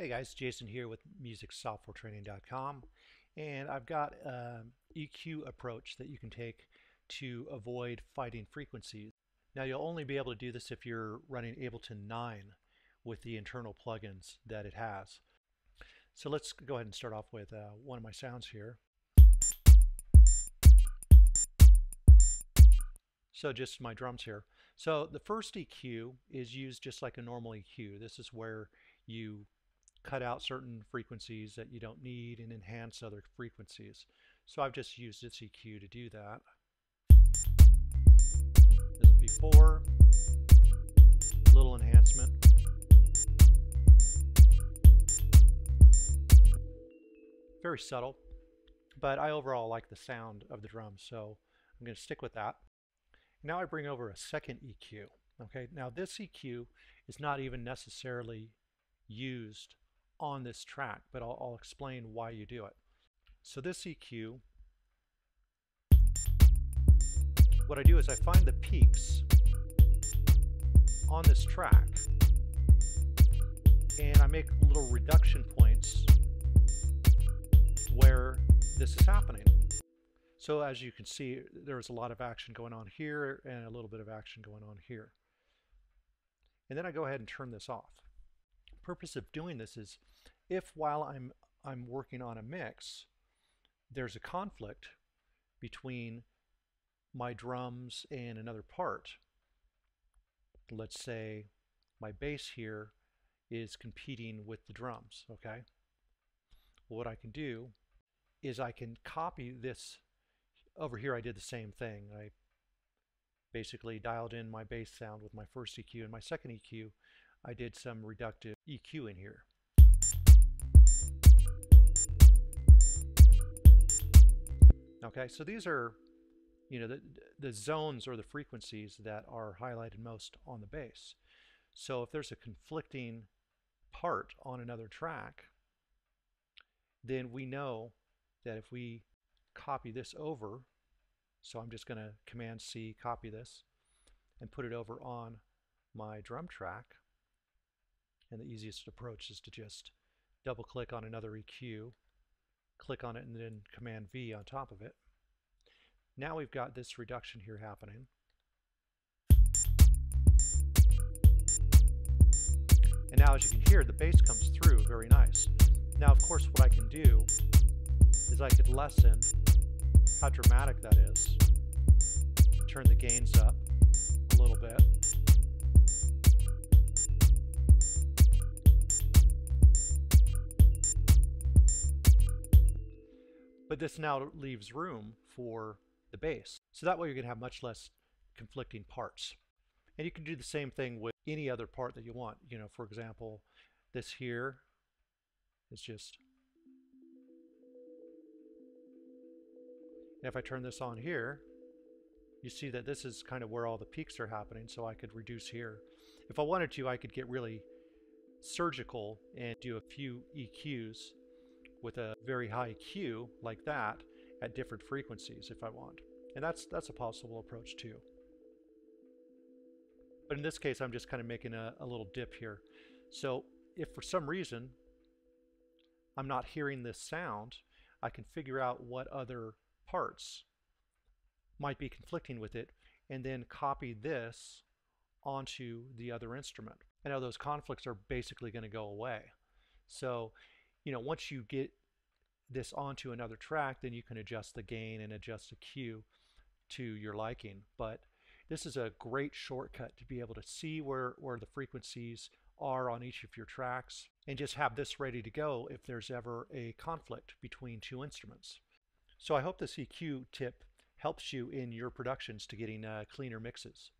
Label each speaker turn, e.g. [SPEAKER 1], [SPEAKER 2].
[SPEAKER 1] Hey guys, Jason here with musicsoftwaretraining.com, and I've got an EQ approach that you can take to avoid fighting frequencies. Now you'll only be able to do this if you're running Ableton 9 with the internal plugins that it has. So let's go ahead and start off with one of my sounds here. So just my drums here. So the first EQ is used just like a normal EQ. This is where you cut out certain frequencies that you don't need and enhance other frequencies. So I've just used this EQ to do that. This before, little enhancement. Very subtle, but I overall like the sound of the drums, so I'm going to stick with that. Now I bring over a second EQ. Okay, now this EQ is not even necessarily used on this track, but I'll explain why you do it. So this EQ, what I do is I find the peaks on this track and I make little reduction points where this is happening. So as you can see, there's a lot of action going on here and a little bit of action going on here. And then I go ahead and turn this off. The purpose of doing this is if while I'm working on a mix, there's a conflict between my drums and another part. Let's say my bass here is competing with the drums, okay? What I can do is I can copy this. Over here I did the same thing. I basically dialed in my bass sound with my first EQ, and my second EQ I did some reductive EQ in here. Okay, so these are, the zones or the frequencies that are highlighted most on the bass. So if there's a conflicting part on another track, then we know that if we copy this over, so I'm just going to Command C, copy this, and put it over on my drum track. And the easiest approach is to just double click on another EQ, click on it, and then Command V on top of it. Now we've got this reduction here happening. And now as you can hear, the bass comes through very nice. Now of course what I can do is I could lessen how dramatic that is. Turn the gains up a little bit. But this now leaves room for the bass. So that way you're going to have much less conflicting parts. And you can do the same thing with any other part that you want. For example, this here is just, and if I turn this on here, you see that this is kind of where all the peaks are happening, so I could reduce here. If I wanted to, I could get really surgical and do a few EQs with a very high Q like that at different frequencies if I want. And that's a possible approach too. But in this case, I'm just kind of making a little dip here. So if for some reason I'm not hearing this sound, I can figure out what other parts might be conflicting with it and then copy this onto the other instrument. And now those conflicts are basically going to go away. So once you get this onto another track, then you can adjust the gain and adjust the Q to your liking. But this is a great shortcut to be able to see where the frequencies are on each of your tracks and just have this ready to go if there's ever a conflict between two instruments. So I hope this EQ tip helps you in your productions to getting cleaner mixes.